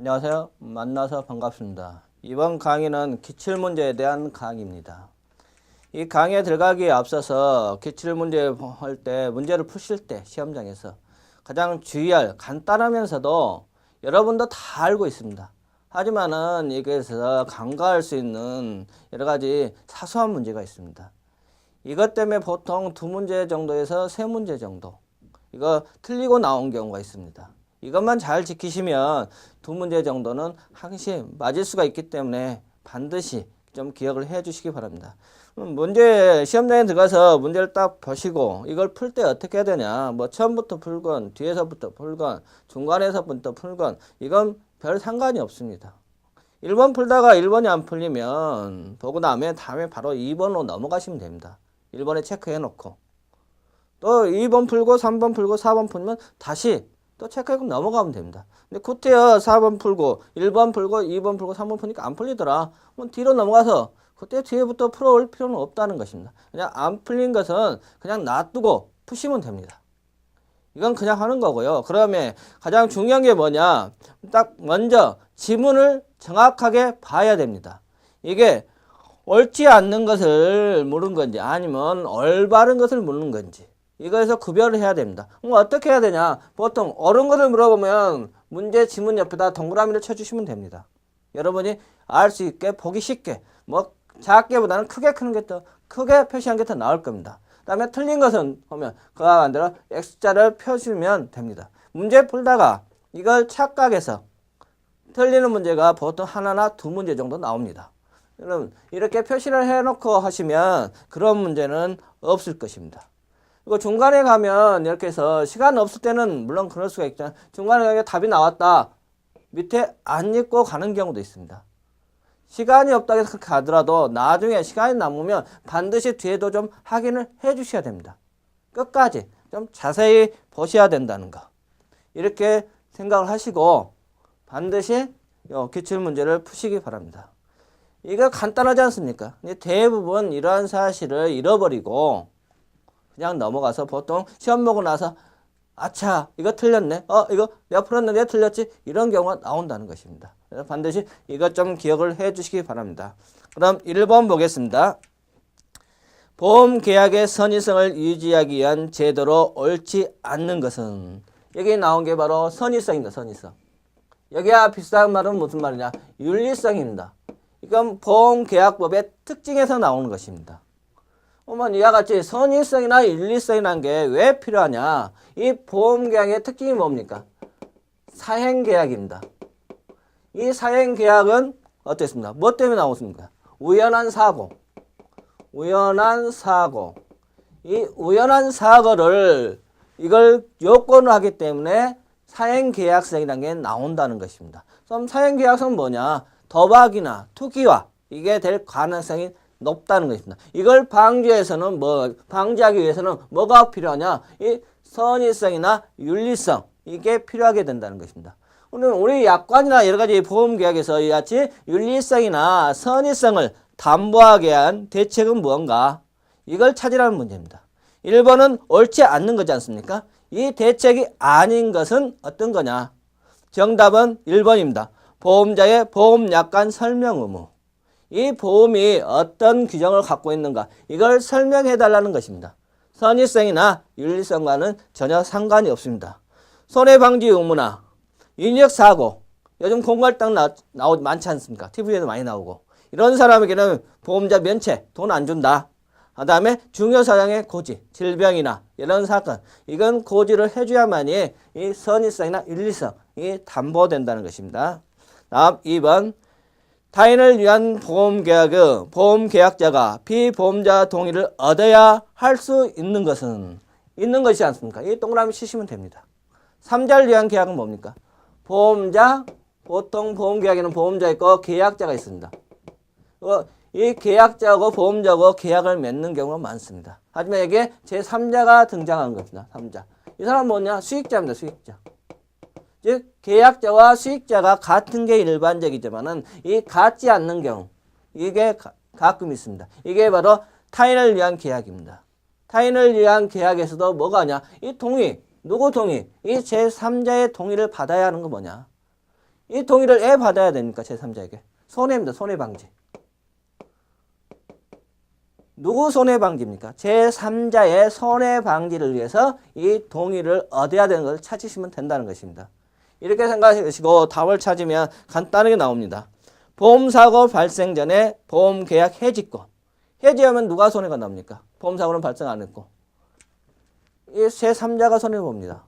안녕하세요. 만나서 반갑습니다. 이번 강의는 기출문제에 대한 강의입니다. 이 강의에 들어가기에 앞서서 기출문제 할 때 문제를 푸실 때 시험장에서 가장 주의할 간단하면서도 여러분도 다 알고 있습니다. 하지만은 여기에서 간과할 수 있는 여러 가지 사소한 문제가 있습니다. 이것 때문에 보통 2문제 정도에서 3문제 정도 이거 틀리고 나온 경우가 있습니다. 이것만 잘 지키시면 2문제 정도는 항시 맞을 수가 있기 때문에 반드시 좀 기억을 해 주시기 바랍니다. 문제 시험장에 들어가서 문제를 딱 보시고 이걸 풀 때 어떻게 해야 되냐, 뭐 처음부터 풀건 뒤에서부터 풀건 중간에서부터 풀건 이건 별 상관이 없습니다. 1번 풀다가 1번이 안 풀리면 보고 나면 다음에 바로 2번으로 넘어가시면 됩니다. 1번에 체크해 놓고 또 2번 풀고 3번 풀고 4번 풀면 다시 또 체크하고 넘어가면 됩니다. 근데 그때요 4번 풀고 1번 풀고 2번 풀고 3번 푸니까 안 풀리더라. 그럼 뒤로 넘어가서 그때 뒤에부터 풀어올 필요는 없다는 것입니다. 그냥 안 풀린 것은 그냥 놔두고 푸시면 됩니다. 이건 그냥 하는 거고요. 그러면 가장 중요한 게 뭐냐, 딱 먼저 지문을 정확하게 봐야 됩니다. 이게 옳지 않는 것을 물은 건지 아니면 올바른 것을 물은 건지 이거에서 구별을 해야 됩니다. 그럼 어떻게 해야 되냐? 보통 옳은 것을 물어보면 문제 지문 옆에다 동그라미를 쳐주시면 됩니다. 여러분이 알 수 있게 보기 쉽게 뭐 작게보다는 크게 크는 게 더 크게 표시한 게 더 나을 겁니다. 그 다음에 틀린 것은 보면 그와 반대로 X자를 펴주면 됩니다. 문제 풀다가 이걸 착각해서 틀리는 문제가 보통 하나나 2문제 정도 나옵니다. 여러분 이렇게 표시를 해놓고 하시면 그런 문제는 없을 것입니다. 그리고 중간에 가면 이렇게 해서 시간 없을 때는 물론 그럴 수가 있잖아요. 중간에 가면 답이 나왔다. 밑에 안 읽고 가는 경우도 있습니다. 시간이 없다고 해서 그렇게 가더라도 나중에 시간이 남으면 반드시 뒤에도 좀 확인을 해 주셔야 됩니다. 끝까지 좀 자세히 보셔야 된다는 거. 이렇게 생각을 하시고 반드시 기출문제를 푸시기 바랍니다. 이거 간단하지 않습니까? 대부분 이러한 사실을 잃어버리고 그냥 넘어가서 보통 시험 보고 나서 아차 이거 틀렸네, 이거 내가 풀었는데 틀렸지, 이런 경우가 나온다는 것입니다. 그래서 반드시 이것 좀 기억을 해 주시기 바랍니다. 그럼 1번 보겠습니다. 보험 계약의 선의성을 유지하기 위한 제도로 옳지 않는 것은, 여기 나온 게 바로 선의성입니다. 선의성. 여기와 비슷한 말은 무슨 말이냐, 윤리성입니다. 이건 보험계약법의 특징에서 나오는 것입니다. 이와 같이 선의성이나 윤리성이라는 게 왜 필요하냐, 이 보험계약의 특징이 뭡니까? 사행계약입니다. 이 사행계약은 어떻습니까? 뭐 때문에 나오습니까? 우연한 사고. 우연한 사고. 이 우연한 사고를 이걸 요건으로 하기 때문에 사행계약성이라는 게 나온다는 것입니다. 그럼 사행계약성은 뭐냐? 도박이나 투기와 이게 될 가능성이 높다는 것입니다. 이걸 방지하기 위해서는 뭐가 필요하냐? 이 선의성이나 윤리성, 이게 필요하게 된다는 것입니다. 오늘 우리 약관이나 여러 가지 보험계약에서 이같이 윤리성이나 선의성을 담보하게 한 대책은 무언가? 이걸 찾으라는 문제입니다. 1번은 옳지 않는 거지 않습니까? 이 대책이 아닌 것은 어떤 거냐? 정답은 1번입니다. 보험자의 보험약관 설명 의무. 이 보험이 어떤 규정을 갖고 있는가, 이걸 설명해 달라는 것입니다. 선의성이나 윤리성과는 전혀 상관이 없습니다. 손해방지 의무나 인력사고, 요즘 공갈당 많지 않습니까? TV에도 많이 나오고, 이런 사람에게는 보험자 면책, 돈 안 준다. 그 다음에 중요사항의 고지, 질병이나 이런 사건, 이건 고지를 해줘야만이 이 선의성이나 윤리성이 담보된다는 것입니다. 다음 2번. 타인을 위한 보험계약의 보험계약자가 비보험자 동의를 얻어야 할 수 있는 것은, 있는 것이지 않습니까? 이 동그라미 치시면 됩니다. 3자를 위한 계약은 뭡니까? 보험자, 보통 보험계약에는 보험자 있고 계약자가 있습니다. 이 계약자하고 보험자하고 계약을 맺는 경우가 많습니다. 하지만 여기에 제3자가 등장한 겁니다. 3자. 이 사람은 뭐냐? 수익자입니다. 수익자. 즉 계약자와 수익자가 같은 게 일반적이지만은 이 같지 않는 경우, 이게 가끔 있습니다. 이게 바로 타인을 위한 계약입니다. 타인을 위한 계약에서도 뭐가 하냐? 이 동의, 누구 동의? 이 제3자의 동의를 받아야 하는 거 뭐냐? 이 동의를 왜 받아야 됩니까? 제3자에게. 손해입니다. 손해방지. 누구 손해방지입니까? 제3자의 손해방지를 위해서 이 동의를 얻어야 되는 것을 찾으시면 된다는 것입니다. 이렇게 생각하시고 답을 찾으면 간단하게 나옵니다. 보험사고 발생 전에 보험계약 해지권. 해지하면 누가 손해가 납니까? 보험사고는 발생 안 했고. 이 제3자가 손해봅니다.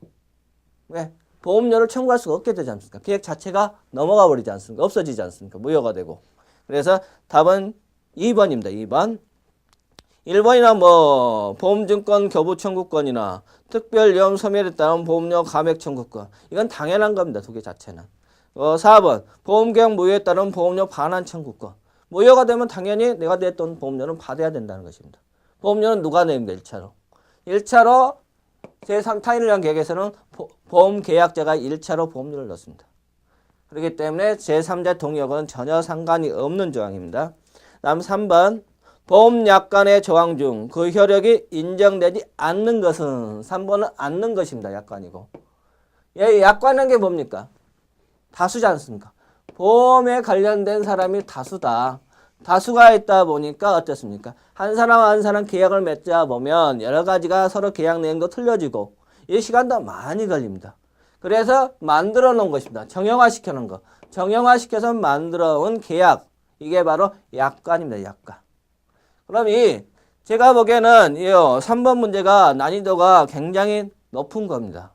왜? 보험료를 청구할 수가 없게 되지 않습니까? 계약 자체가 넘어가 버리지 않습니까? 없어지지 않습니까? 무효가 되고. 그래서 답은 2번입니다. 2번. 1번이나 뭐 보험증권 교부 청구권이나 특별위험 소멸에 따른 보험료 감액 청구권. 이건 당연한 겁니다. 두 개 자체는. 4번. 보험계약 무효에 따른 보험료 반환 청구권. 무효가 되면 당연히 내가 냈던 보험료는 받아야 된다는 것입니다. 보험료는 누가 냅니까? 1차로. 1차로 제3타인을 위한 계약에서는 보험계약자가 1차로 보험료를 넣습니다. 그렇기 때문에 제3자 동의하고는 전혀 상관이 없는 조항입니다. 다음 3번. 보험약관의 조항 중 그 효력이 인정되지 않는 것은 3번은 않는 것입니다. 약관이고. 약관은 게 뭡니까? 다수지 않습니까? 보험에 관련된 사람이 다수다. 다수가 있다 보니까 어떻습니까? 한 사람 한 사람 계약을 맺자 보면 여러 가지가 서로 계약 내용도 틀려지고 이 시간도 많이 걸립니다. 그래서 만들어 놓은 것입니다. 정형화 시켜 놓은 거. 정형화 시켜서 만들어 온 계약. 이게 바로 약관입니다. 약관. 그럼 제가 보기에는 이 3번 문제가 난이도가 굉장히 높은 겁니다.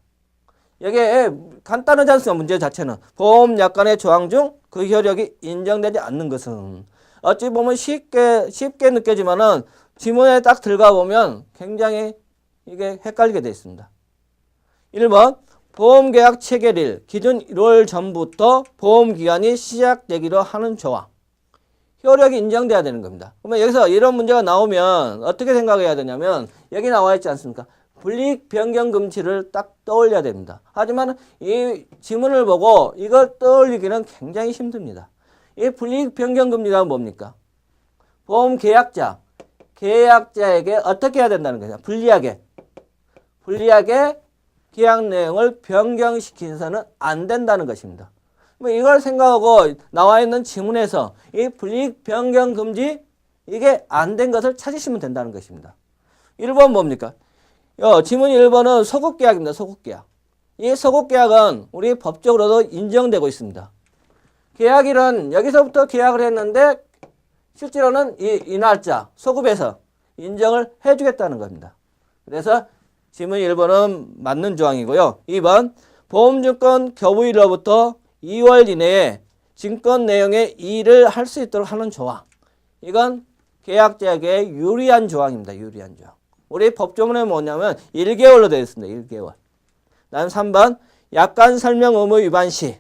이게 간단하지 않습니까? 문제 자체는. 보험약관의 조항 중 그 효력이 인정되지 않는 것은 어찌 보면 쉽게 느껴지만은 지문에 딱 들어가 보면 굉장히 이게 헷갈리게 되어 있습니다. 1번 보험계약 체결일 기준 1월 전부터 보험기간이 시작되기로 하는 조항. 효력이 인정돼야 되는 겁니다. 그러면 여기서 이런 문제가 나오면 어떻게 생각해야 되냐면 여기 나와 있지 않습니까? 불이익 변경 금지를 딱 떠올려야 됩니다. 하지만 이 지문을 보고 이걸 떠올리기는 굉장히 힘듭니다. 이 불이익 변경 금지가 뭡니까? 보험 계약자에게 어떻게 해야 된다는 거냐? 불리하게 계약 내용을 변경시켜서는 안 된다는 것입니다. 이걸 생각하고 나와 있는 지문에서 이 불이익 변경 금지 이게 안 된 것을 찾으시면 된다는 것입니다. 1번 뭡니까? 지문 1번은 소급계약입니다. 소급계약. 이 소급계약은 우리 법적으로도 인정되고 있습니다. 계약일은 여기서부터 계약을 했는데 실제로는 이 날짜 소급해서 인정을 해주겠다는 겁니다. 그래서 지문 1번은 맞는 조항이고요. 2번 보험증권 교부일로부터 2월 이내에 증권 내용의 이의를 할 수 있도록 하는 조항. 이건 계약자에게 유리한 조항입니다. 유리한 조항. 우리 법조문에 뭐냐면 1개월로 되어 있습니다. 1개월. 다음 3번 약관 설명 의무 위반 시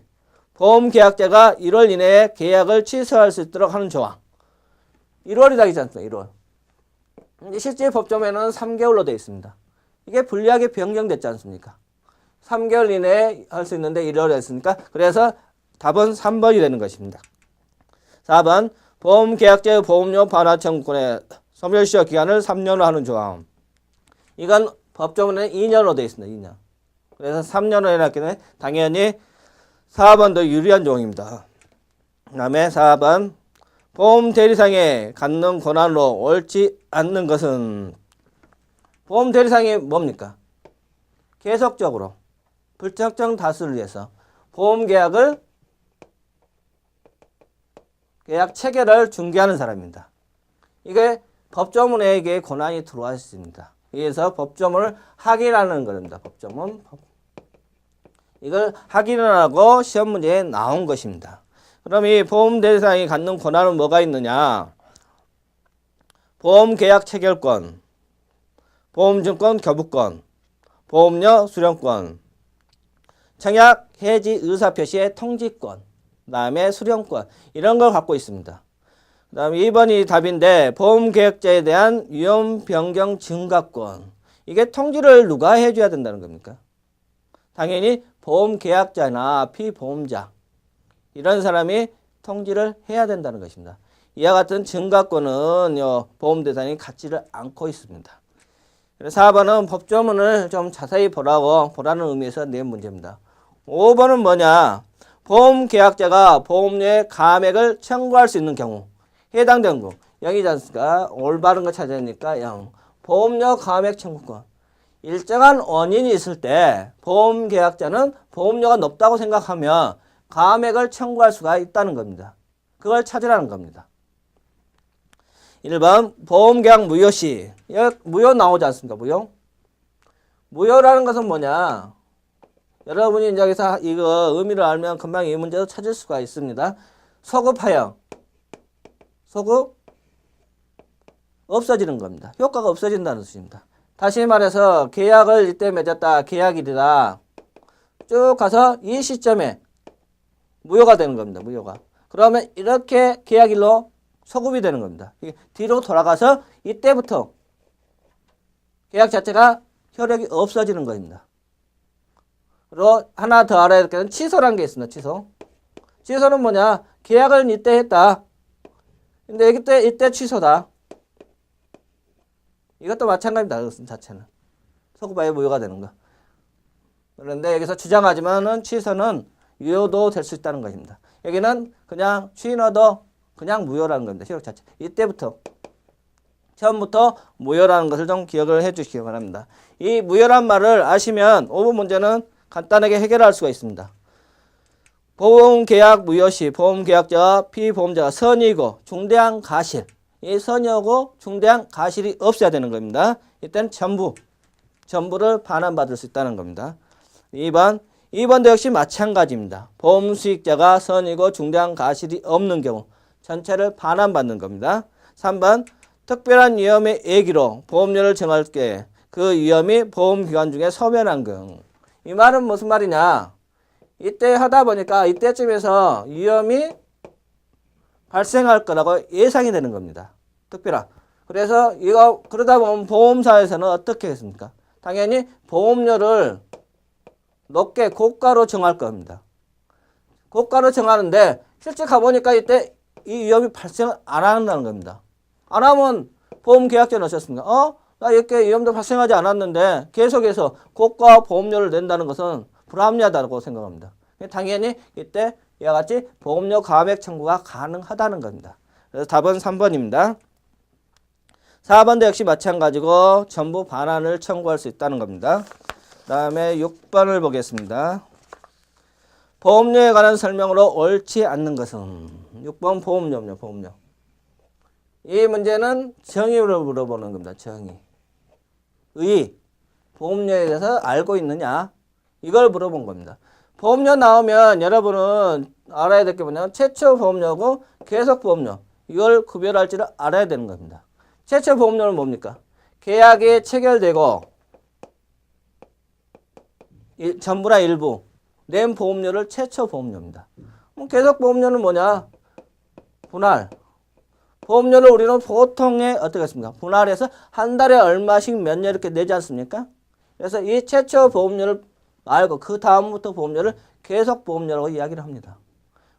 보험계약자가 1월 이내에 계약을 취소할 수 있도록 하는 조항. 1월이다 하지 않습니까? 1월. 실제 법조문에는 3개월로 되어 있습니다. 이게 불리하게 변경됐지 않습니까? 3개월 이내에 할 수 있는데 1월에 했으니까 그래서 답은 3번이 되는 것입니다. 4번 보험계약자의 보험료 반환 청구권의 소멸시효 기간을 3년으로 하는 조항. 이건 법조문에 2년으로 되어 있습니다. 2년. 그래서 3년으로 해놨기 때문에 당연히 4번도 유리한 조항입니다. 그 다음에 4번 보험대리상에 갖는 권한으로 옳지 않는 것은 보험대리상이 뭡니까? 계속적으로 불특정 다수를 위해서 보험계약을 계약 체결을 중개하는 사람입니다. 이게 법조문에게 권한이 들어와 있습니다. 그래서 법조문을 확인하는 겁니다. 법조문. 이걸 확인을 하고 시험 문제에 나온 것입니다. 그럼 이 보험대리상이 갖는 권한은 뭐가 있느냐? 보험계약 체결권, 보험증권 교부권, 보험료 수령권, 청약 해지 의사표시의 통지권, 그 다음에 수령권 이런 걸 갖고 있습니다. 그 다음에 2번이 답인데 보험계약자에 대한 위험 변경 증가권. 이게 통지를 누가 해줘야 된다는 겁니까? 당연히 보험계약자나 피보험자 이런 사람이 통지를 해야 된다는 것입니다. 이와 같은 증가권은 보험대상이 갖지를 않고 있습니다. 그래서 4번은 법조문을 좀 자세히 보라는 의미에서 낸 문제입니다. 5번은 뭐냐? 보험계약자가 보험료의 감액을 청구할 수 있는 경우 해당되는 거 0이지 않습니까? 올바른 거 찾아야 되니까 0. 보험료 감액 청구권. 일정한 원인이 있을 때 보험계약자는 보험료가 높다고 생각하면 감액을 청구할 수가 있다는 겁니다. 그걸 찾으라는 겁니다. 1번 보험계약 무효 시 무효 나오지 않습니까? 무효? 무효라는 것은 뭐냐? 여러분이 이제 여기서 이거 의미를 알면 금방 이 문제도 찾을 수가 있습니다. 소급하여 소급 없어지는 겁니다. 효과가 없어진다는 뜻입니다. 다시 말해서 계약을 이때 맺었다. 계약일이다. 쭉 가서 이 시점에 무효가 되는 겁니다. 무효가. 그러면 이렇게 계약일로 소급이 되는 겁니다. 뒤로 돌아가서 이때부터 계약 자체가 효력이 없어지는 겁니다. 그리고 하나 더 알아야 될 것은 취소라는 게 있습니다. 취소. 취소는 뭐냐? 계약을 이때 했다. 근데 이때 취소다. 이것도 마찬가지입니다. 그것은 자체는. 소급하여 무효가 되는 거. 그런데 여기서 주장하지만은 취소는 유효도 될 수 있다는 것입니다. 여기는 그냥 취인어도 그냥 무효라는 겁니다. 효력 자체. 이때부터 처음부터 무효라는 것을 좀 기억을 해 주시기 바랍니다. 이 무효란 말을 아시면 5번 문제는 간단하게 해결할 수가 있습니다. 보험계약 무효 시 보험계약자와 피보험자가 선의고 중대한 가실. 이 선의하고 중대한 가실이 없어야 되는 겁니다. 이때는 전부를 반환받을 수 있다는 겁니다. 2번도 역시 마찬가지입니다. 보험 수익자가 선의고 중대한 가실이 없는 경우 전체를 반환받는 겁니다. 3번 특별한 위험의 얘기로 보험료를 정할 때 그 위험이 보험기간 중에 소멸한 경우. 이 말은 무슨 말이냐? 이때 하다 보니까 이때쯤에서 위험이 발생할 거라고 예상이 되는 겁니다. 특별한. 그래서 이거 그러다 보면 보험사에서는 어떻게 했습니까? 당연히 보험료를 높게 고가로 정할 겁니다. 고가로 정하는데 실제 가보니까 이때 이 위험이 발생을 안 한다는 겁니다. 안 하면 보험계약자는 어떻습니까? 나 이렇게 위험도 발생하지 않았는데 계속해서 고가 보험료를 낸다는 것은 불합리하다고 생각합니다. 당연히 이때 이와 같이 보험료 감액 청구가 가능하다는 겁니다. 그래서 답은 3번입니다. 4번도 역시 마찬가지고 전부 반환을 청구할 수 있다는 겁니다. 그 다음에 6번을 보겠습니다. 보험료에 관한 설명으로 옳지 않는 것은 6번 보험료입니다. 보험료. 이 문제는 정의를 물어보는 겁니다. 정의. 보험료에 대해서 알고 있느냐? 이걸 물어본 겁니다. 보험료 나오면 여러분은 알아야 될 게 뭐냐면 최초 보험료고 계속 보험료. 이걸 구별할지를 알아야 되는 겁니다. 최초 보험료는 뭡니까? 계약이 체결되고 전부나 일부 낸 보험료를 최초 보험료입니다. 계속 보험료는 뭐냐? 분할. 보험료를 우리는 보통에 어떻게 했습니까? 분할해서 한 달에 얼마씩 몇 년 이렇게 내지 않습니까? 그래서 이 최초 보험료를 말고 그 다음부터 보험료를 계속 보험료라고 이야기를 합니다.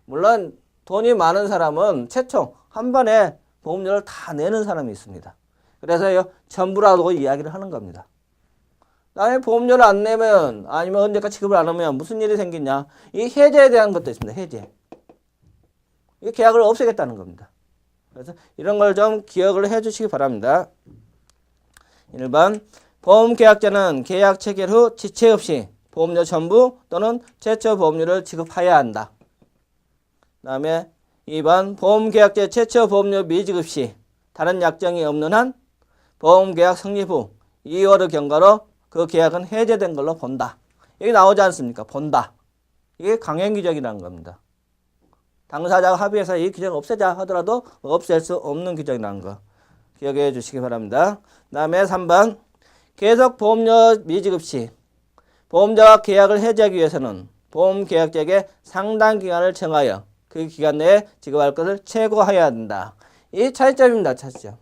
물론 돈이 많은 사람은 최초 한 번에 보험료를 다 내는 사람이 있습니다. 그래서 전부라고 이야기를 하는 겁니다. 나의 보험료를 안 내면 아니면 언제까지 지급을 안 하면 무슨 일이 생기냐? 이 해제에 대한 것도 있습니다. 해제. 이 계약을 없애겠다는 겁니다. 그래서 이런 걸 좀 기억을 해 주시기 바랍니다. 1번 보험계약자는 계약 체결 후 지체 없이 보험료 전부 또는 최초 보험료를 지급해야 한다. 그 다음에 2번 보험계약자의 최초 보험료 미지급 시 다른 약정이 없는 한 보험계약 성립 후 2월의 경과로 그 계약은 해제된 걸로 본다. 여기 나오지 않습니까? 본다. 이게 강행규정이라는 겁니다. 당사자가 합의해서 이 규정을 없애자 하더라도 없앨 수 없는 규정이라는 거 기억해 주시기 바랍니다. 그 다음에 3번 계속 보험료 미지급 시 보험자와 계약을 해지하기 위해서는 보험계약자에게 상당 기간을 정하여 그 기간 내에 지급할 것을 최고해야 한다. 이 차이점입니다. 차이점.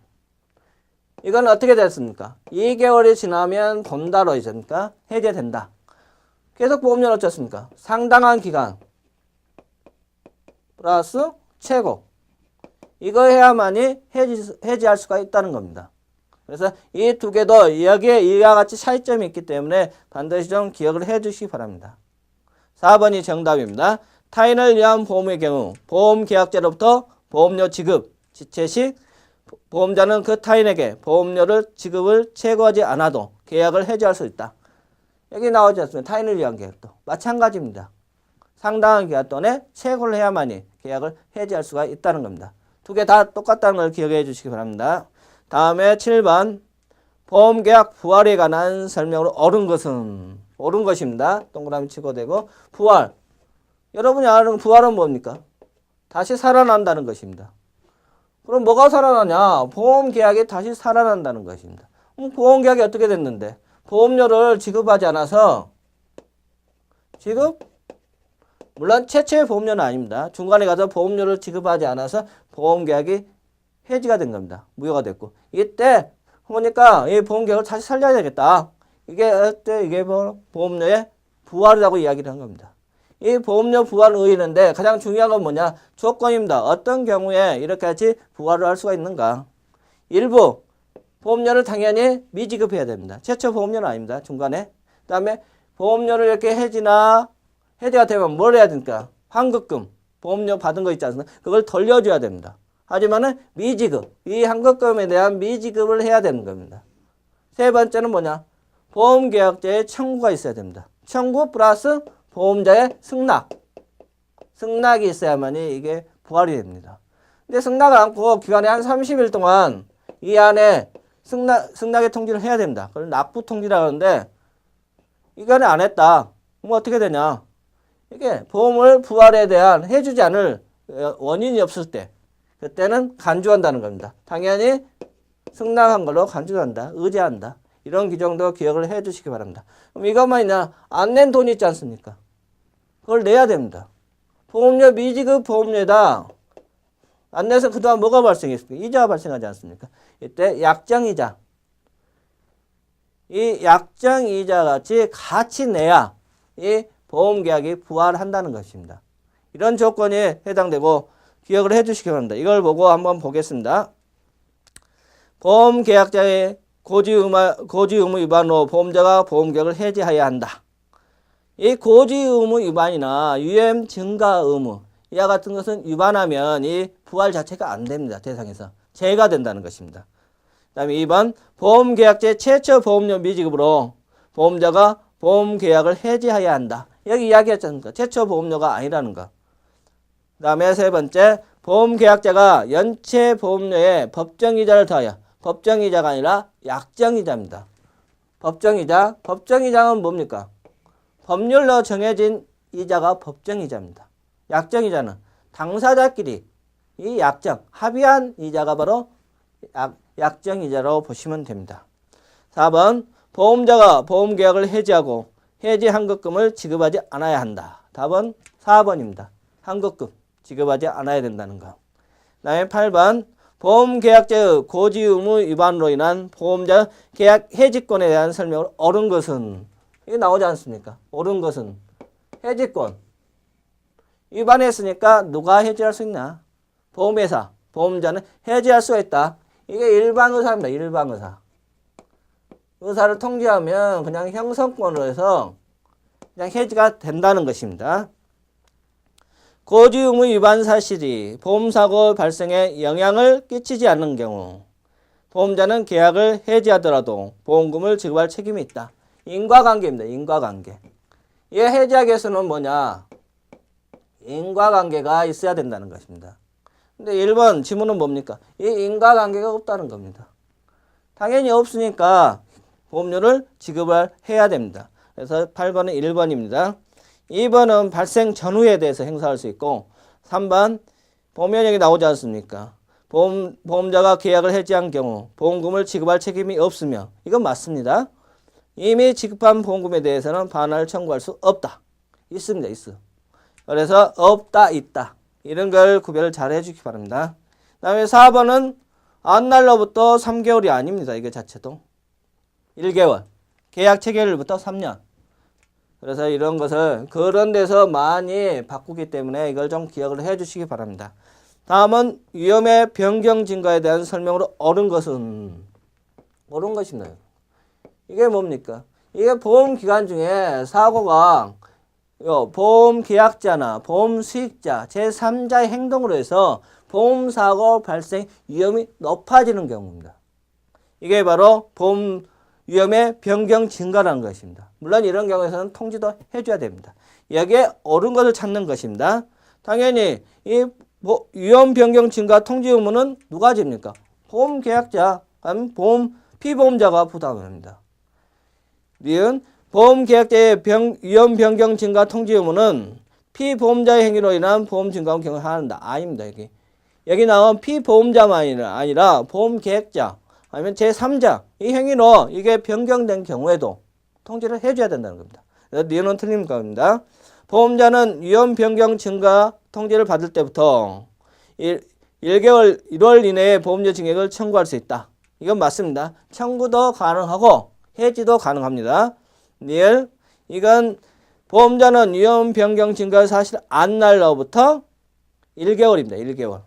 이건 어떻게 됐습니까? 2개월이 지나면 본다로 있습니까? 해제된다. 계속 보험료는 어떻습니까? 상당한 기간 플러스 최고. 이거 해야만이 해지할 수가 있다는 겁니다. 그래서 이 두 개도 여기에 이와 같이 차이점이 있기 때문에 반드시 좀 기억을 해 주시기 바랍니다. 4번이 정답입니다. 타인을 위한 보험의 경우 보험계약자로부터 보험료 지급 지체 시 보험자는 그 타인에게 보험료를 지급을 최고하지 않아도 계약을 해지할 수 있다. 여기 나오지 않습니까? 타인을 위한 계약도 마찬가지입니다. 상당한 기간 동안에 최고를 해야만이 계약을 해지할 수가 있다는 겁니다. 두 개 다 똑같다는 걸 기억해 주시기 바랍니다. 다음에 7번 보험계약 부활에 관한 설명으로 옳은 것은 옳은 것입니다. 동그라미 치고 되고 부활 여러분이 아는 부활은 뭡니까? 다시 살아난다는 것입니다. 그럼 뭐가 살아나냐? 보험계약이 다시 살아난다는 것입니다. 보험계약이 어떻게 됐는데? 보험료를 지급하지 않아서 물론 최초의 보험료는 아닙니다. 중간에 가서 보험료를 지급하지 않아서 보험계약이 해지가 된 겁니다. 무효가 됐고 이때 보니까 이 보험계약을 다시 살려야 되겠다. 이게 보험료의 부활이라고 이야기를 한 겁니다. 이 보험료 부활을 의의는데 가장 중요한 건 뭐냐? 조건입니다. 어떤 경우에 이렇게 같이 부활을 할 수가 있는가? 일부 보험료를 당연히 미지급해야 됩니다. 최초 보험료는 아닙니다. 중간에. 그 다음에 보험료를 이렇게 해지가 되면 뭘 해야 됩니까? 환급금, 보험료 받은 거 있지 않습니까? 그걸 돌려줘야 됩니다. 하지만은 미지급, 이 환급금에 대한 미지급을 해야 되는 겁니다. 세 번째는 뭐냐? 보험계약자의 청구가 있어야 됩니다. 청구 플러스 보험자의 승낙이 있어야만이 이게 부활이 됩니다. 근데 승낙을 않고 기간에 한 30일 동안 이 안에 승낙의 통지를 해야 됩니다. 그걸 납부 통지라고 하는데 이간에 안 했다. 그럼 어떻게 되냐? 이게 보험을 부활에 대한 해주지 않을 원인이 없을 때 그때는 간주한다는 겁니다. 당연히 승낙한 걸로 간주한다. 의지한다. 이런 규정도 기억을 해 주시기 바랍니다. 그럼 이것만이냐? 안 낸 돈이 있지 않습니까? 그걸 내야 됩니다. 보험료 미지급 보험료에다 안 내서 그동안 뭐가 발생했습니까? 이자가 발생하지 않습니까? 이때 약정이자 이 약정이자 같이 내야 이 보험계약이 부활한다는 것입니다. 이런 조건에 해당되고 기억을 해 주시기 바랍니다. 이걸 보고 한번 보겠습니다. 보험계약자의 고지 의무 위반으로 보험자가 보험계약을 해지해야 한다. 이 고지 의무 위반이나 유M 증가 의무 이와 같은 것은 위반하면 이 부활 자체가 안 됩니다. 대상에서 제외가 된다는 것입니다. 그 다음에 2번 보험계약자의 최초 보험료 미지급으로 보험자가 보험계약을 해지해야 한다. 여기 이야기했지 않습니까? 최초 보험료가 아니라는 거. 그 다음에 세 번째 보험계약자가 연체 보험료에 법정이자를 더하여 법정이자가 아니라 약정이자입니다. 법정이자는 뭡니까? 법률로 정해진 이자가 법정이자입니다. 약정이자는 당사자끼리 이 합의한 이자가 바로 약정이자로 보시면 됩니다. 4번 보험자가 보험계약을 해지하고 해지 환급금을 지급하지 않아야 한다. 답은 4번입니다. 환급금 지급하지 않아야 된다는 거. 그 다음에 8번 보험계약자의 고지 의무 위반으로 인한 보험자 계약 해지권에 대한 설명을 옳은 것은 이게 나오지 않습니까? 옳은 것은 해지권 위반했으니까 누가 해지할 수 있나? 보험회사, 보험자는 해지할 수가 있다. 이게 일반의사입니다. 일반의사. 의사를 통지하면 그냥 형성권으로 해서 그냥 해지가 된다는 것입니다. 고지 의무 위반 사실이 보험사고 발생에 영향을 끼치지 않는 경우 보험자는 계약을 해지하더라도 보험금을 지급할 책임이 있다. 인과관계입니다. 인과관계. 이 해지하기 위해서는 뭐냐? 인과관계가 있어야 된다는 것입니다. 근데 1번 지문은 뭡니까? 이 인과관계가 없다는 겁니다. 당연히 없으니까 보험료를 지급을 해야 됩니다. 그래서 8번은 1번입니다. 2번은 발생 전후에 대해서 행사할 수 있고 3번 보험연역이 나오지 않습니까? 보험자가 계약을 해지한 경우 보험금을 지급할 책임이 없으며 이건 맞습니다. 이미 지급한 보험금에 대해서는 반환을 청구할 수 없다. 있습니다. 있어. 그래서 없다, 있다. 이런 걸 구별을 잘 해주기 바랍니다. 그 다음에 4번은 안날로부터 3개월이 아닙니다. 이게 자체도. 1개월. 계약 체결일부터 3년. 그래서 이런 것을 그런 데서 많이 바꾸기 때문에 이걸 좀 기억을 해 주시기 바랍니다. 다음은 위험의 변경 증가에 대한 설명으로 옳은 것은 옳은 것입니다. 이게 뭡니까? 이게 보험기간 중에 사고가 보험 계약자나 보험 수익자 제3자의 행동으로 해서 보험사고 발생 위험이 높아지는 경우입니다. 이게 바로 보험 위험의 변경 증가라는 것입니다. 물론 이런 경우에서는 통지도 해줘야 됩니다. 여기에 옳은 것을 찾는 것입니다. 당연히 이 위험 변경 증가 통지 의무는 누가 집니까? 보험 계약자, 보험 피보험자가 부담합니다. 니은 보험 계약자의 위험 변경 증가 통지 의무는 피보험자의 행위로 인한 보험 증가와 경험한다. 아닙니다. 여기 나온 피보험자만이 아니라 보험 계약자 아니면 제3자 이 행위로 이게 변경된 경우에도 통지를 해줘야 된다는 겁니다. 그래서 니은은 틀린 겁니다. 보험자는 위험 변경 증가 통지를 받을 때부터 1개월 1월 이내에 보험료 증액을 청구할 수 있다. 이건 맞습니다. 청구도 가능하고 해지도 가능합니다. 니을 이건 보험자는 위험 변경 증가 사실 안 날로부터 1개월입니다. 1개월.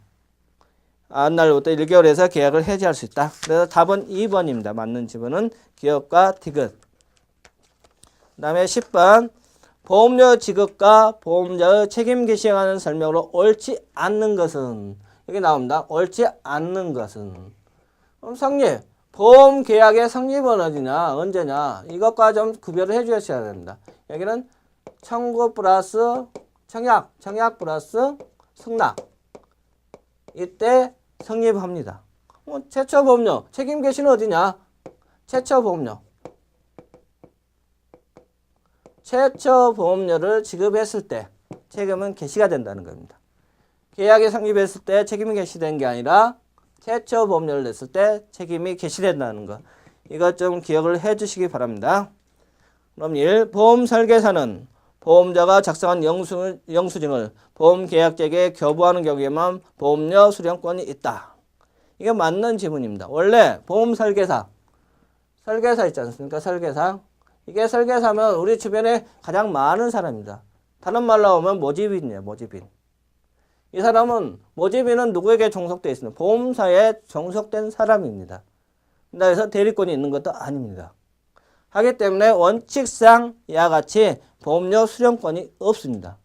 안 날로부터 1개월에서 계약을 해지할 수 있다. 그래서 답은 2번입니다. 맞는 지문은 기업과 디귿. 그 다음에 10번 보험료 지급과 보험자의 책임기 시행하는 설명으로 옳지 않는 것은 여기 나옵니다. 옳지 않는 것은 성립 보험 계약의 성립은 어디냐 언제냐 이것과 좀 구별을 해 주셔야 됩니다. 여기는 청구 플러스 청약 플러스 승낙 이때 성립합니다. 최초 보험료 책임 개시는 어디냐 최초 보험료를 지급했을 때 책임은 개시가 된다는 겁니다. 계약이 성립했을 때 책임이 개시된 게 아니라 최초 보험료를 냈을 때 책임이 개시된다는 거. 이것 좀 기억을 해 주시기 바랍니다. 그럼 1. 보험 설계사는 보험자가 작성한 영수증을 보험 계약자에게 교부하는 경우에만 보험료 수령권이 있다. 이게 맞는 지문입니다. 원래 보험 설계사 있지 않습니까? 설계사. 이게 설계사면 우리 주변에 가장 많은 사람입니다. 다른 말로 하면 모집인이에요. 모집인. 이 사람은 모집인은 누구에게 종속되어 있습니다. 보험사에 종속된 사람입니다. 그래서 대리권이 있는 것도 아닙니다. 하기 때문에 원칙상 이와 같이 보험료 수령권이 없습니다.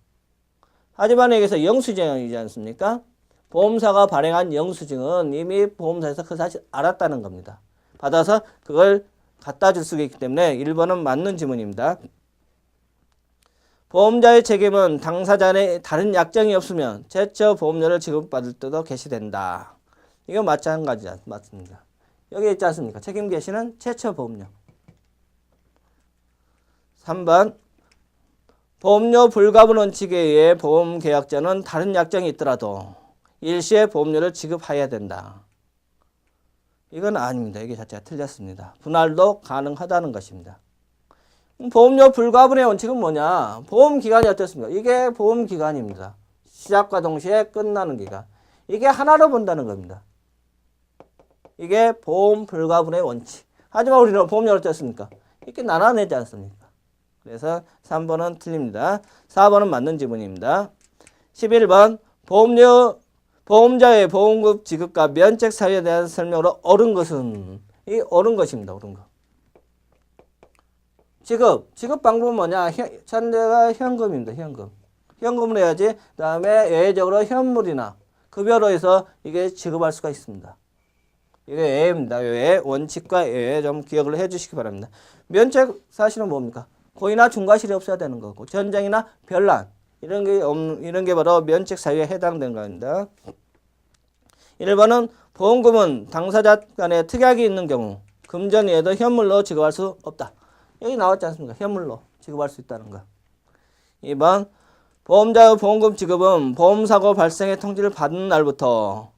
하지만 여기서 영수증이지 않습니까? 보험사가 발행한 영수증은 이미 보험사에서 그 사실 알았다는 겁니다. 받아서 그걸 갖다 줄 수 있기 때문에 1번은 맞는 지문입니다. 보험자의 책임은 당사자의 다른 약정이 없으면 최초 보험료를 지급받을 때도 개시된다. 이건 마찬가지 맞습니다. 여기 있지 않습니까? 책임 개시는 최초 보험료. 3번 보험료 불가분 원칙에 의해 보험계약자는 다른 약정이 있더라도 일시에 보험료를 지급해야 된다. 이건 아닙니다. 이게 자체가 틀렸습니다. 분할도 가능하다는 것입니다. 보험료 불가분의 원칙은 뭐냐? 보험기간이 어떻습니까? 이게 보험기간입니다. 시작과 동시에 끝나는 기간. 이게 하나로 본다는 겁니다. 이게 보험 불가분의 원칙. 하지만 우리는 보험료를 어떻습니까? 이렇게 나눠내지 않습니까? 그래서 3번은 틀립니다. 4번은 맞는 지문입니다. 11번 보험자의 보험금 지급과 면책 사유에 대한 설명으로 옳은 것은 이 옳은 것입니다. 옳은 것. 지급 방법은 뭐냐? 현재가 현금입니다. 현금을 해야지. 그 다음에 예외적으로 현물이나 급여로 해서 이게 지급할 수가 있습니다. 이게 예외입니다. 예외. 원칙과 예외 좀 기억을 해 주시기 바랍니다. 면책 사실은 뭡니까? 고의나 중과실이 없어야 되는 거고 전쟁이나 변란 이런 게 바로 면책 사유에 해당되는 겁니다. 1번은 보험금은 당사자 간에 특약이 있는 경우 금전이에도 현물로 지급할 수 없다. 여기 나왔지 않습니까? 현물로 지급할 수 있다는 거. 2번 보험자의 보험금 지급은 보험사고 발생의 통지를 받은 날부터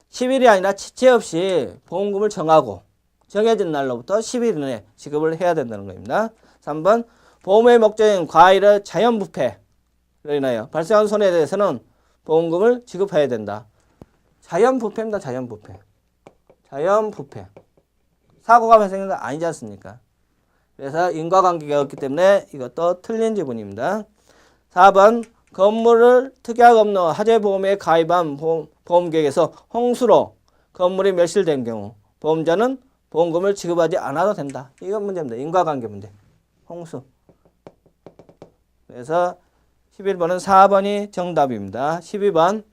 10일이 아니라 지체 없이 보험금을 정하고 정해진 날로부터 10일 이내에 지급을 해야 된다는 겁니다. 3번 보험의 목적인 과일의 자연부패로 인하여 발생한 손해에 대해서는 보험금을 지급해야 된다. 자연부패입니다. 자연부패. 사고가 발생한 건 아니지 않습니까? 그래서 인과관계가 없기 때문에 이것도 틀린 지문입니다. 4번 건물을 특약 없는 화재보험에 가입한 보험계획에서 홍수로 건물이 멸실된 경우 보험자는 보험금을 지급하지 않아도 된다. 이건 문제입니다. 인과관계 문제. 홍수. 그래서 11번은 4번이 정답입니다. 12번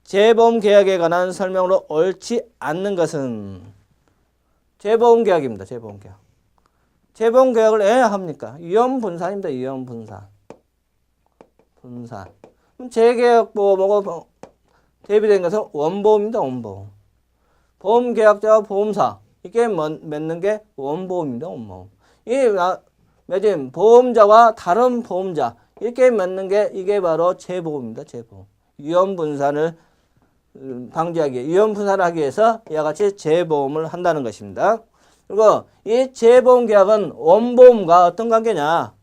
재보험 계약에 관한 설명으로 옳지 않는 것은 재보험 계약입니다. 재보험 계약. 재보험 계약을 왜 합니까? 위험 분산입니다. 위험 분산. 분산. 그럼 재계약보험하고 대비된 것은 원보험입니다. 원보험. 보험계약자와 보험사 이게 맺는 게 원보험입니다. 원보험. 이 맺은 보험자와 다른 보험자 이렇게 맺는 게 이게 바로 재보험입니다. 재보험. 위험 분산을 방지하기, 위험 분산을 하기 위해서 이와 같이 재보험을 한다는 것입니다. 그리고 이 재보험 계약은 원보험과 어떤 관계냐?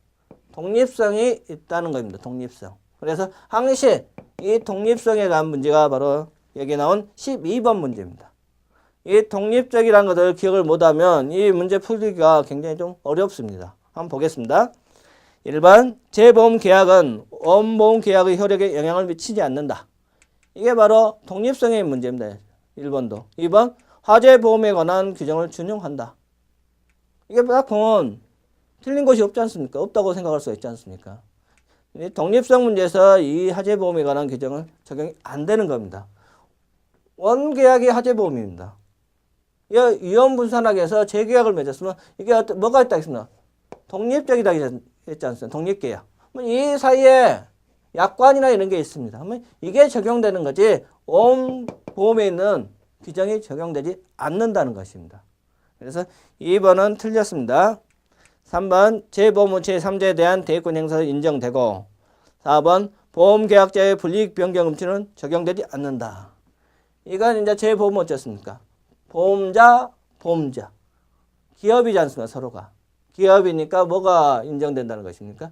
독립성이 있다는 겁니다. 독립성. 그래서 항시 이 독립성에 관한 문제가 바로 여기 나온 12번 문제입니다. 이 독립적이라는 것을 기억을 못하면 이 문제 풀기가 굉장히 좀 어렵습니다. 한번 보겠습니다. 1번 재보험 계약은 원보험 계약의 효력에 영향을 미치지 않는다. 이게 바로 독립성의 문제입니다. 1번도. 2번 화재보험에 관한 규정을 준용한다. 이게 딱 보면 틀린 것이 없지 않습니까? 없다고 생각할 수 있지 않습니까? 독립성 문제에서 이 화재보험에 관한 규정은 적용이 안 되는 겁니다. 원계약이 화재보험입니다. 위험 분산하기 위해서 재계약을 맺었으면 이게 뭐가 있다 했습니다. 독립적이다 했지 않습니까? 독립계약. 이 사이에 약관이나 이런 게 있습니다. 이게 적용되는 거지 보험에 있는 규정이 적용되지 않는다는 것입니다. 그래서 2번은 틀렸습니다. 3번 재보험은 제3자에 대한 대권 행사가 인정되고 4번 보험계약자의 불이익 변경 금지는 적용되지 않는다. 이건 이제 재보험은 어떻습니까? 보험자, 보험자. 기업이지 않습니까? 서로가. 기업이니까 뭐가 인정된다는 것입니까?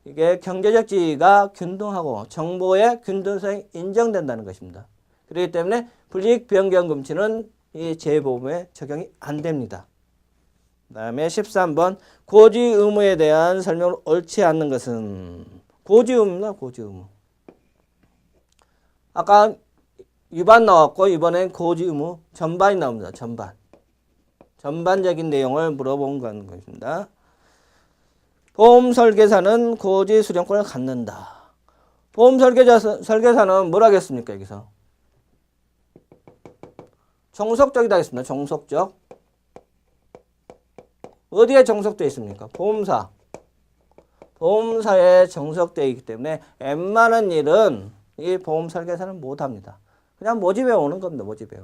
이게 경제적 지위가 균등하고 정보의 균등성이 인정된다는 것입니다. 그렇기 때문에 불이익 변경 금지는 이 재보험에 적용이 안 됩니다. 그 다음에 13번 고지 의무에 대한 설명을 옳지 않는 것은 고지 의무입니다. 고지 의무. 아까 위반 나왔고 이번엔 고지 의무 전반이 나옵니다. 전반. 전반적인 내용을 물어본 것입니다. 보험 설계사는 고지 수령권을 갖는다. 보험 설계사는 뭘 하겠습니까? 여기서 종속적이다 하겠습니다. 종속적. 어디에 종속되어 있습니까? 보험사. 보험사에 종속되어 있기 때문에 웬만한 일은 이 보험 설계사는 못합니다. 그냥 모집해 오는 겁니다. 모집해.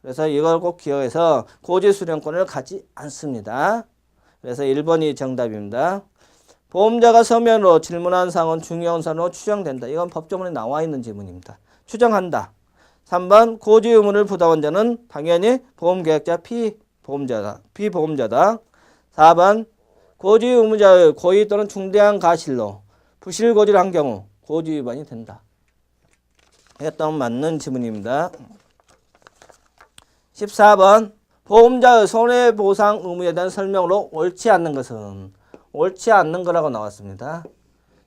그래서 이걸 꼭 기억해서 고지 수령권을 갖지 않습니다. 그래서 1번이 정답입니다. 보험자가 서면으로 질문한 사항은 중요한 사항으로 추정된다. 이건 법조문에 나와 있는 지문입니다. 추정한다. 3번 고지 의무를 부담한 자는 당연히 보험계약자 피보험자다. 4번 고지 의무자의 고의 또는 중대한 가실로 부실 고지를 한 경우 고지 위반이 된다. 이것도 맞는 지문입니다. 14번 보험자의 손해보상 의무에 대한 설명으로 옳지 않는 것은 옳지 않는 거라고 나왔습니다.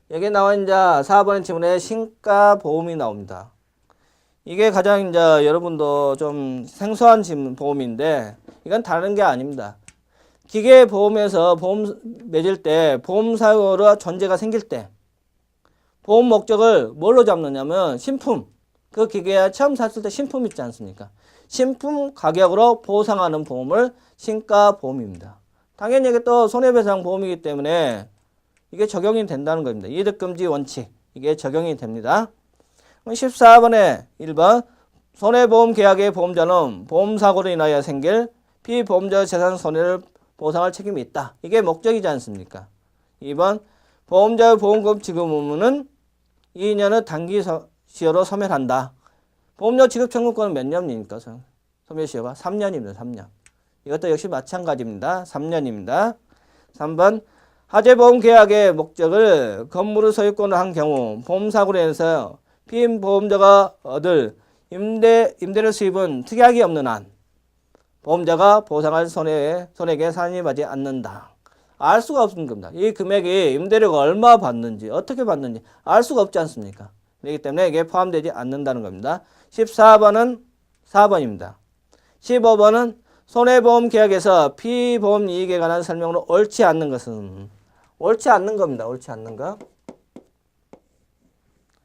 여기 나와 이제 4번의 지문에 신가보험이 나옵니다. 이게 가장 이제 여러분도 좀 생소한 보험인데 이건 다른 게 아닙니다. 기계보험에서 보험 맺을 때 보험사고로 전제가 생길 때 보험 목적을 뭘로 잡느냐면 신품. 그 기계 처음 샀을 때 신품 있지 않습니까? 신품 가격으로 보상하는 보험을 신가보험입니다. 당연히 이게 또 손해배상 보험이기 때문에 이게 적용이 된다는 겁니다. 이득금지 원칙. 이게 적용이 됩니다. 14번에 1번 손해보험 계약의 보험자는 보험사고로 인하여 생길 피보험자 재산 손해를 보상할 책임이 있다. 이게 목적이지 않습니까? 2번 보험자의 보험금 지급 의무는 2년의 단기시효로 소멸한다. 보험료 지급 청구권은 몇 년입니까? 소멸시효가 3년입니다. 3년. 이것도 역시 마찬가지입니다. 3년입니다. 3번 화재보험 계약의 목적을 건물의 소유권을 한 경우 보험사고로 인해서 피보험자가 얻을 임대료 수입은 특약이 없는 한 보험자가 보상할 손해액에 산입하지 않는다. 알 수가 없는 겁니다. 이 금액이 임대료가 얼마 받는지 어떻게 받는지 알 수가 없지 않습니까? 그렇기 때문에 이게 포함되지 않는다는 겁니다. 14번은 4번입니다. 15번은 손해보험 계약에서 피보험 이익에 관한 설명으로 옳지 않는 것은 옳지 않는 겁니다. 옳지 않는 거.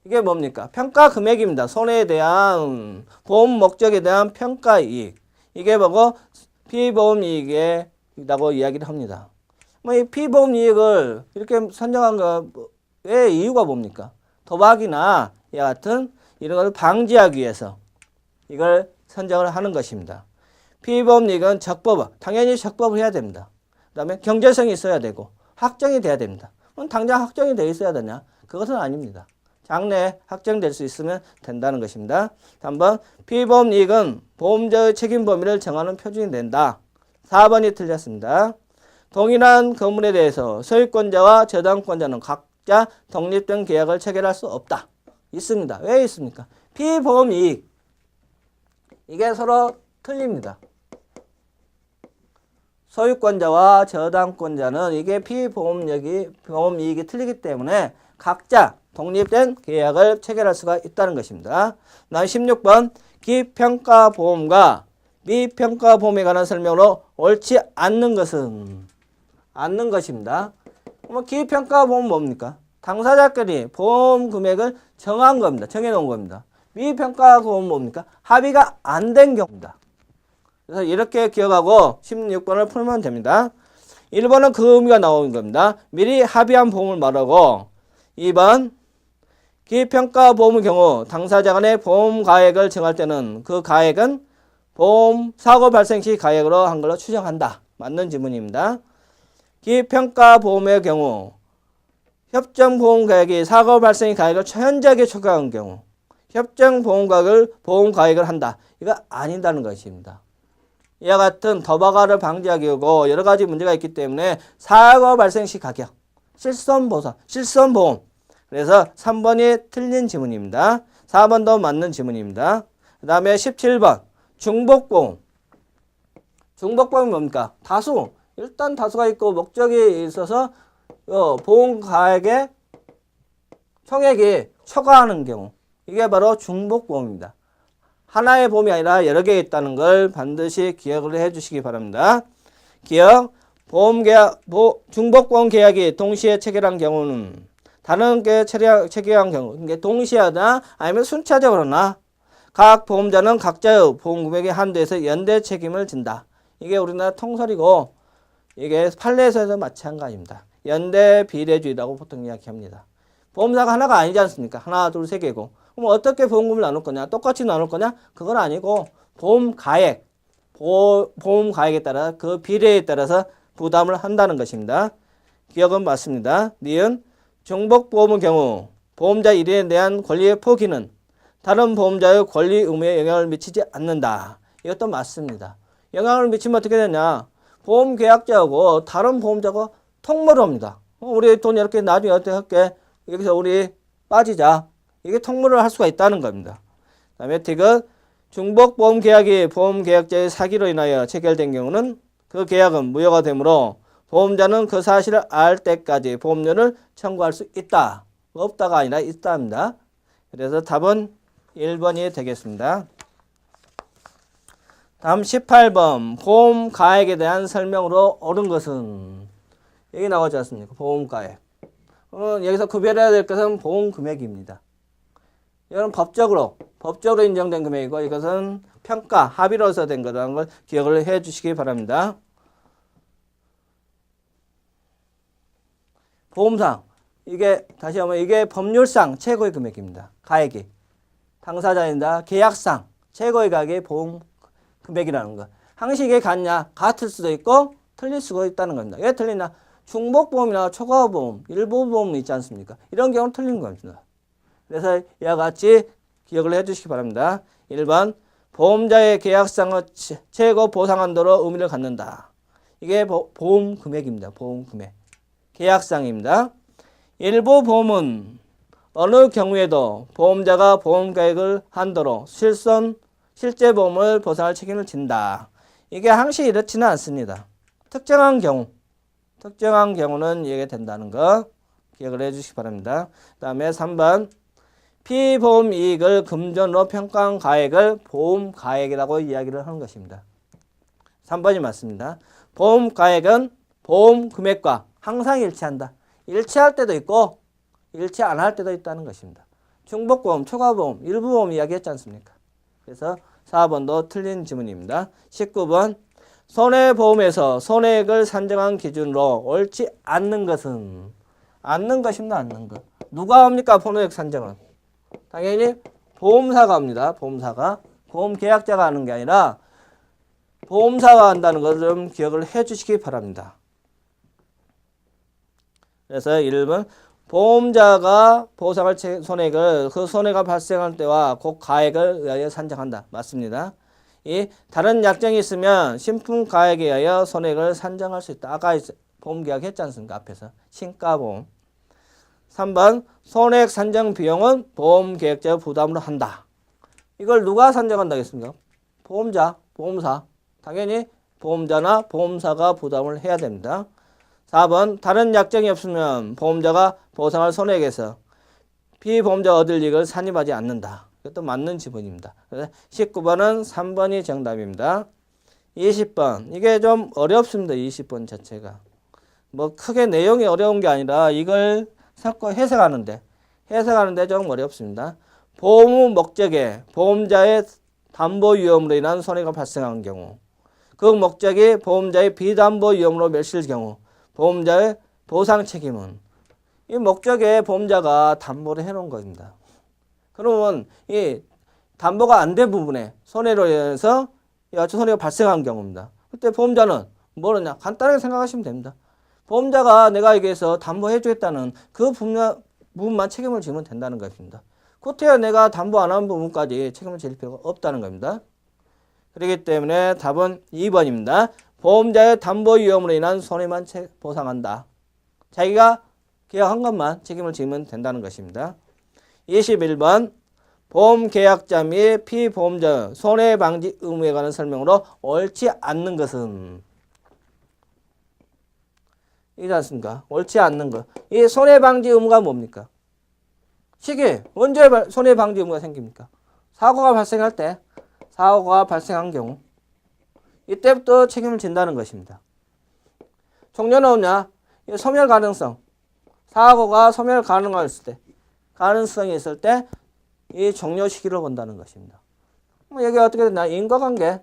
이게 뭡니까? 평가 금액입니다. 손해에 대한 보험 목적에 대한 평가 이익. 이게 뭐고? 피보험 이익이라고 이야기를 합니다. 뭐 이 피보험 이익을 이렇게 선정한 거 왜 이유가 뭡니까? 도박이나 이와 같은 이런 걸 방지하기 위해서 이걸 선정을 하는 것입니다. 피보험 이익은 적법, 당연히 적법을 해야 됩니다. 그 다음에 경제성이 있어야 되고 확정이 돼야 됩니다. 그럼 당장 확정이 돼 있어야 되냐? 그것은 아닙니다. 장래에 확정될 수 있으면 된다는 것입니다. 한번 피보험 이익은 보험자의 책임 범위를 정하는 표준이 된다. 4번이 틀렸습니다. 동일한 건물에 대해서 소유권자와 저당권자는 각자 독립된 계약을 체결할 수 없다. 있습니다. 왜 있습니까? 피보험 이익. 이게 서로 틀립니다. 소유권자와 저당권자는 이게 피보험 이익이 틀리기 때문에 각자 독립된 계약을 체결할 수가 있다는 것입니다. 다음 16번 기평가보험과 미평가보험에 관한 설명으로 옳지 않는 것은 않는 것입니다. 그럼 기평가보험은 뭡니까? 당사자끼리 보험 금액을 정한 겁니다. 정해놓은 겁니다. 미평가보험은 뭡니까? 합의가 안 된 경우입니다. 그래서 이렇게 기억하고 16번을 풀면 됩니다. 1번은 그 의미가 나오는 겁니다. 미리 합의한 보험을 말하고 2번 기평가보험의 경우 당사자 간의 보험 가액을 정할 때는 그 가액은 보험 사고 발생 시 가액으로 한 걸로 추정한다. 맞는 지문입니다. 기평가보험의 경우 협정보험 가액이 사고 발생 가액을 현저하게 초과한 경우 협정보험 가액을 한다. 이거 아닌다는 것입니다. 이와 같은 도박을 방지하기 위하고 여러 가지 문제가 있기 때문에 사고 발생 시 가격, 실손보상, 실손보험. 그래서 3번이 틀린 지문입니다. 4번도 맞는 지문입니다. 그 다음에 17번 중복보험. 중복보험이 뭡니까? 다수. 일단 다수가 있고 목적이 있어서 보험 가액의 총액이 초과하는 경우. 이게 바로 중복보험입니다. 하나의 보험이 아니라 여러 개 있다는 걸 반드시 기억을 해 주시기 바랍니다. 기억, 보험계약, 중복보험 계약이 동시에 체결한 경우는 다른 게 체결한 경우, 이게 동시하나 아니면 순차적으로나 각 보험자는 각자의 보험 금액의 한도에서 연대 책임을 진다. 이게 우리나라 통설이고 이게 판례에서 마찬가지입니다. 연대 비례주의라고 보통 이야기합니다. 보험사가 하나가 아니지 않습니까? 하나, 둘, 세 개고. 그럼 어떻게 보험금을 나눌 거냐? 똑같이 나눌 거냐? 그건 아니고 보험 가액에 따라 그 비례에 따라서 부담을 한다는 것입니다. 기억은 맞습니다. 니은 중복보험의 경우 보험자 1인에 대한 권리의 포기는 다른 보험자의 권리 의무에 영향을 미치지 않는다. 이것도 맞습니다. 영향을 미치면 어떻게 되냐? 보험 계약자하고 다른 보험자가 통보를 합니다. 우리 돈 이렇게 나중에 어떻게 할게? 여기서 우리 빠지자. 이게 통보를 할 수가 있다는 겁니다. 그 다음에 디귿 중복보험 계약이 보험 계약자의 사기로 인하여 체결된 경우는 그 계약은 무효가 되므로 보험자는 그 사실을 알 때까지 보험료를 청구할 수 있다. 없다가 아니라 있답니다. 그래서 답은 1번이 되겠습니다. 다음 18번 보험 가액에 대한 설명으로 옳은 것은 여기 나오지 않습니까? 보험 가액. 여기서 구별해야 될 것은 보험 금액입니다. 이건 법적으로 인정된 금액이고 이것은 평가, 합의로서 된 거라는 걸 기억을 해 주시기 바랍니다. 보험상 이게 다시 한번 이게 법률상 최고의 금액입니다. 가액이 당사자입니다. 계약상 최고의 가액이 보험 금액이라는 거. 항시 이게 같냐? 같을 수도 있고 틀릴 수가 있다는 겁니다. 왜 틀리냐? 중복보험이나 초과보험, 일부보험 있지 않습니까? 이런 경우는 틀리는 겁니다. 그래서 이와 같이 기억을 해 주시기 바랍니다. 1번 보험자의 계약상의 최고 보상한도로 의미를 갖는다. 이게 보험 금액입니다. 보험 금액. 계약상입니다. 일부 보험은 어느 경우에도 보험자가 보험가액을 한도로 실제 보험을 보상할 책임을 진다. 이게 항시 이렇지는 않습니다. 특정한 경우는 이게 된다는 거 기억을 해 주시기 바랍니다. 그 다음에 3번 피보험 이익을 금전으로 평가한 가액을 보험 가액이라고 이야기를 하는 것입니다. 3번이 맞습니다. 보험 가액은 보험 금액과 항상 일치한다. 일치할 때도 있고 일치 안 할 때도 있다는 것입니다. 중복보험, 초과보험, 일부보험 이야기했지 않습니까? 그래서 4번도 틀린 지문입니다. 19번 손해보험에서 손해액을 산정한 기준으로 옳지 않는 것은 않는 것입니다. 않는 것. 누가 합니까? 손해액 산정은. 당연히 보험사가 합니다. 보험사가. 보험계약자가 하는 게 아니라 보험사가 한다는 것을 좀 기억을 해 주시기 바랍니다. 그래서 1번 보험자가 보상할 손해액을 그 손해가 발생할 때와 그 가액을 의하여 산정한다. 맞습니다. 이 다른 약정이 있으면 신품 가액에 의하여 손해액을 산정할 수 있다. 아까 보험계약 했지 않습니까? 앞에서 신가보험. 3번 손해액 산정 비용은 보험계약자 부담으로 한다. 이걸 누가 산정한다겠습니까? 보험자, 보험사. 당연히 보험자나 보험사가 부담을 해야 됩니다. 4번 다른 약정이 없으면 보험자가 보상할 손해액에서 피보험자가 얻을 이익을 산입하지 않는다. 이것도 맞는 지문입니다. 그래서 19번은 3번이 정답입니다. 20번 이게 좀 어렵습니다. 20번 자체가 뭐 크게 내용이 어려운 게 아니라 이걸 섞어 해석하는데 좀 어렵습니다. 보험 목적에 보험자의 담보 위험으로 인한 손해가 발생한 경우 그 목적이 보험자의 비담보 위험으로 멸실 경우 보험자의 보상 책임은 이 목적에 보험자가 담보를 해놓은 겁니다. 그러면 이 담보가 안 된 부분에 손해로 인해서 손해가 발생한 경우입니다. 그때 보험자는 뭐냐 간단하게 생각하시면 됩니다. 보험자가 내가 여기에서 담보해 주겠다는 그 부분만 책임을 지면 된다는 것입니다. 그때야 내가 담보 안 한 부분까지 책임을 질 필요가 없다는 겁니다. 그렇기 때문에 답은 2번입니다. 보험자의 담보 위험으로 인한 손해만 보상한다. 자기가 계약한 것만 책임을 지면 된다는 것입니다. 21번 보험계약자 및 피보험자 손해방지 의무에 관한 설명으로 옳지 않는 것은 이지 않습니까? 옳지 않는 것. 이 손해방지 의무가 뭡니까? 시기 언제 손해방지 의무가 생깁니까? 사고가 발생할 때 사고가 발생한 경우 이때부터 책임을 진다는 것입니다. 종료는 없냐? 소멸 가능성. 사고가 소멸 가능성이 있을 때 이 종료 시기를 본다는 것입니다. 여기 어떻게 되나? 인과관계.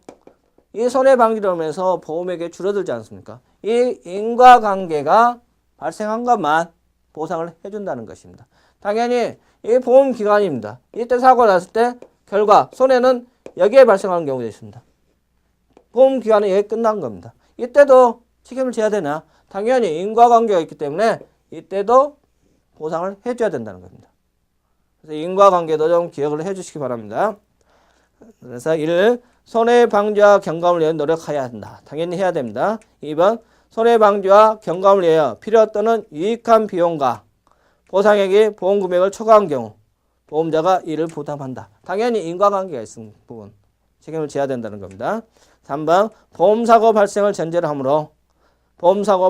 이 손해방지를 하면서 보험액이 줄어들지 않습니까? 이 인과관계가 발생한 것만 보상을 해준다는 것입니다. 당연히 이 보험기간입니다. 이때 사고가 났을 때 결과 손해는 여기에 발생하는 경우도 있습니다. 보험기간은 여기 끝난 겁니다. 이때도 책임을 져야 되나? 당연히 인과관계가 있기 때문에 이때도 보상을 해줘야 된다는 겁니다. 그래서 인과관계도 좀 기억을 해주시기 바랍니다. 그래서 1. 손해방지와 경감을 위해 노력해야 한다. 당연히 해야 됩니다. 2번 손해방지와 경감을 위하여 필요 또는 유익한 비용과 보상액이 보험금액을 초과한 경우 보험자가 이를 부담한다. 당연히 인과관계가 있는 부분 책임을 져야 된다는 겁니다. 3번 보험사고 발생을 전제로 하므로 보험사고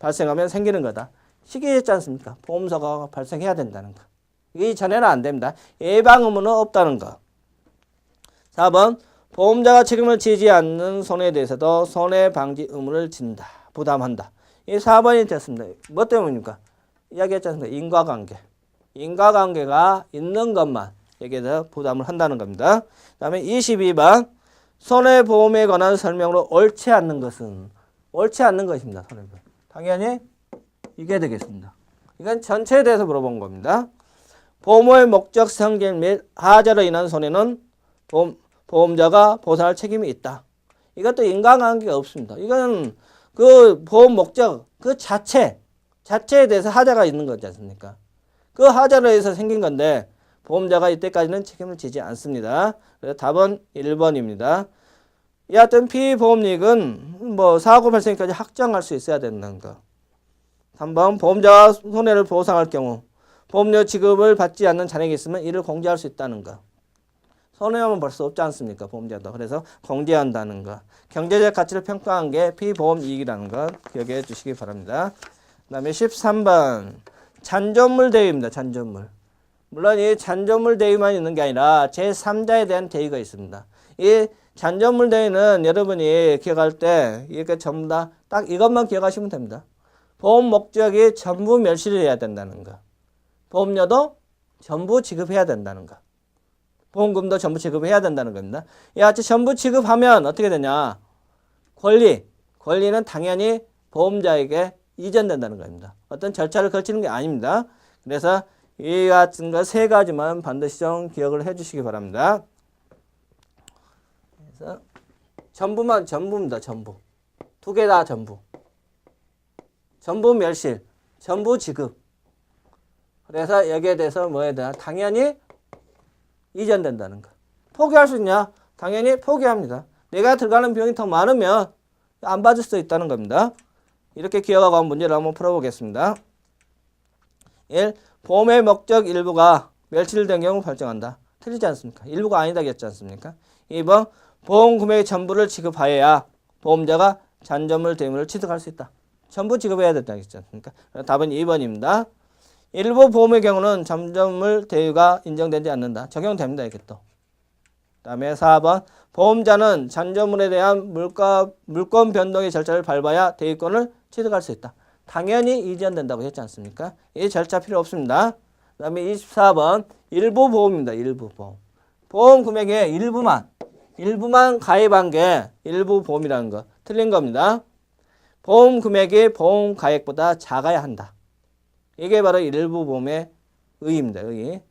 발생하면 생기는 거다. 시기했지 않습니까? 보험사고가 발생해야 된다는 거. 이 전에는 안 됩니다. 예방 의무는 없다는 거. 4번 보험자가 책임을 지지 않는 손해에 대해서도 손해방지 의무를 진다. 부담한다. 이 4번이 됐습니다. 뭐 때문입니까? 이야기했지 않습니까? 인과관계. 인과관계가 있는 것만 여기에서 부담을 한다는 겁니다. 그 다음에 22번 손해보험에 관한 설명으로 옳지 않는 것은 옳지 않는 것입니다. 손해보험. 당연히 이게 되겠습니다. 이건 전체에 대해서 물어본 겁니다. 보험의 목적 성질 및 하자로 인한 손해는 보험자가 보상할 책임이 있다. 이것도 인과관계가 없습니다. 이건 그 보험 목적 그 자체에 대해서 하자가 있는 거지 않습니까? 그 하자로 해서 생긴 건데 보험자가 이때까지는 책임을 지지 않습니다. 그래서 답은 1번입니다. 여하튼 피보험이익은 사고 발생까지 확정할 수 있어야 된다는 거. 3번 보험자가 손해를 보상할 경우 보험료 지급을 받지 않는 잔액이 있으면 이를 공제할 수 있다는 거. 손해하면 벌써 없지 않습니까? 보험자도. 그래서 공제한다는 거. 경제적 가치를 평가한 게 피보험 이익이라는 거 기억해 주시기 바랍니다. 그 다음에 13번 잔존물 대위입니다. 잔존물. 물론 이 잔존물 대위만 있는 게 아니라 제3자에 대한 대위가 있습니다. 이 잔존물 대위는 여러분이 기억할 때 이렇게 전부 다 딱 이것만 기억하시면 됩니다. 보험 목적이 전부 멸실을 해야 된다는 거. 보험료도 전부 지급해야 된다는 거. 보험금도 전부 지급해야 된다는 겁니다. 이와 같이 전부 지급하면 어떻게 되냐? 권리는 당연히 보험자에게 이전된다는 겁니다. 어떤 절차를 거치는 게 아닙니다. 그래서 이 같은 거 세 가지만 반드시 좀 기억을 해 주시기 바랍니다. 그래서 전부입니다. 전부. 두 개 다 전부. 전부 멸실, 전부 지급. 그래서 여기에 대해서 뭐 해야 되나? 당연히 이전된다는 거. 포기할 수 있냐? 당연히 포기합니다. 내가 들어가는 비용이 더 많으면 안 받을 수 있다는 겁니다. 이렇게 기억하고 한번 문제를 한번 풀어보겠습니다. 1. 보험의 목적 일부가 멸실된 경우 발생한다. 틀리지 않습니까? 일부가 아니다겠지 않습니까? 2번 보험 금액의 전부를 지급하여야 보험자가 잔존물 대물을 취득할 수 있다. 전부 지급해야 된다겠지 않습니까? 답은 2번입니다. 일부 보험의 경우는 잔존물 대유가 인정되지 않는다. 적용됩니다. 이게 또. 그 다음에 4번 보험자는 잔존물에 대한 물권 변동의 절차를 밟아야 대유권을 취득할 수 있다. 당연히 이전된다고 했지 않습니까? 이 절차 필요 없습니다. 그 다음에 24번 일부 보험입니다. 일부 보험. 보험 금액의 일부만 가입한 게 일부 보험이라는 거 틀린 겁니다. 보험 금액이 보험 가액보다 작아야 한다. 이게 바로 일부 보험의 의의입니다. 의의.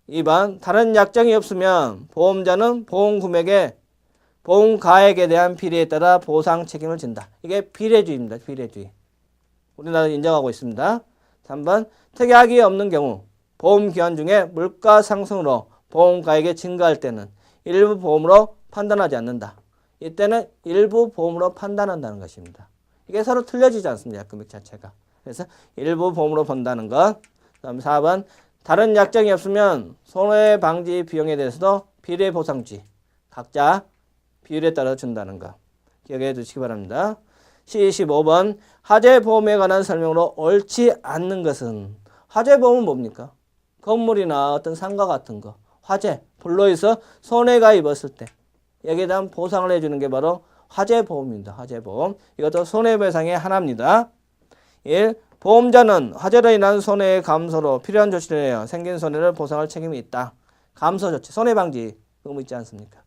2번 다른 약정이 없으면 보험자는 보험 금액의 보험 가액에 대한 비례에 따라 보상 책임을 진다. 이게 비례주의입니다. 비례주의. 우리나라 인정하고 있습니다. 3번 특약이 없는 경우 보험 기간 중에 물가 상승으로 보험 가액이 증가할 때는 일부 보험으로 판단하지 않는다. 이때는 일부 보험으로 판단한다는 것입니다. 이게 서로 틀려지지 않습니다. 금액 자체가. 그래서 일부 보험으로 본다는 것. 그다음 4번 다른 약정이 없으면 손해방지 비용에 대해서도 비례 보상주의. 각자 비율에 따라 준다는 거. 기억해 두시기 바랍니다. 15번 화재보험에 관한 설명으로 옳지 않는 것은 화재보험은 뭡니까? 건물이나 어떤 상가 같은 거. 화재, 불로 인해서 손해가 입었을 때 여기에 대한 보상을 해주는 게 바로 화재보험입니다. 화재보험. 이것도 손해배상의 하나입니다. 1. 보험자는 화재로 인한 손해의 감소로 필요한 조치를 해야 생긴 손해를 보상할 책임이 있다. 감소 조치, 손해방지 의무 있지 않습니까?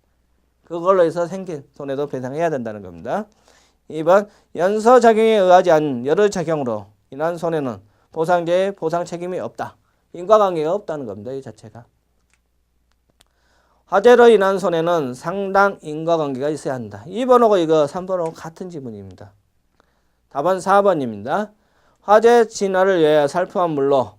그걸로 해서 생긴 손해도 배상해야 된다는 겁니다. 2번 연서작용에 의하지 않은 여러작용으로 인한 손해는 보상자의 보상 책임이 없다. 인과관계가 없다는 겁니다. 이 자체가. 화재로 인한 손해는 상당 인과관계가 있어야 한다. 2번하고 이거 3번하고 같은 지문입니다. 답은 4번입니다. 화재 진화를 위해 살포한 물로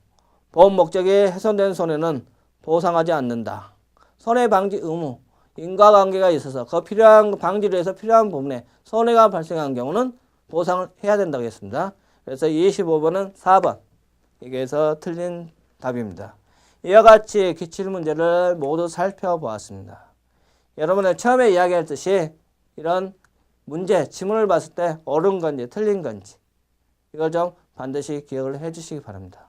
보험 목적이 훼손된 손해는 보상하지 않는다. 손해방지 의무, 인과관계가 있어서 그 필요한 방지를 위해서 필요한 부분에 손해가 발생한 경우는 보상을 해야 된다고 했습니다. 그래서 25번은 4번. 여기에서 틀린 답입니다. 이와 같이 기출문제를 모두 살펴보았습니다. 여러분은 처음에 이야기했듯이 이런 문제, 지문을 봤을 때 옳은 건지 틀린 건지 이걸 좀 반드시 기억을 해 주시기 바랍니다.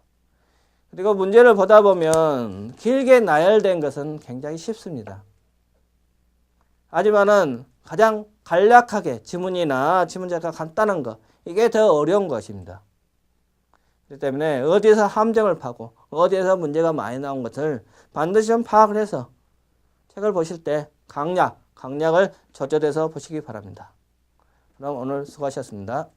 그리고 문제를 보다 보면 길게 나열된 것은 굉장히 쉽습니다. 하지만은 가장 간략하게 지문이나 지문제가 간단한 거 이게 더 어려운 것입니다. 그렇기 때문에 어디에서 함정을 파고 어디에서 문제가 많이 나온 것을 반드시 좀 파악을 해서 책을 보실 때 강약을 저절해서 보시기 바랍니다. 그럼 오늘 수고하셨습니다.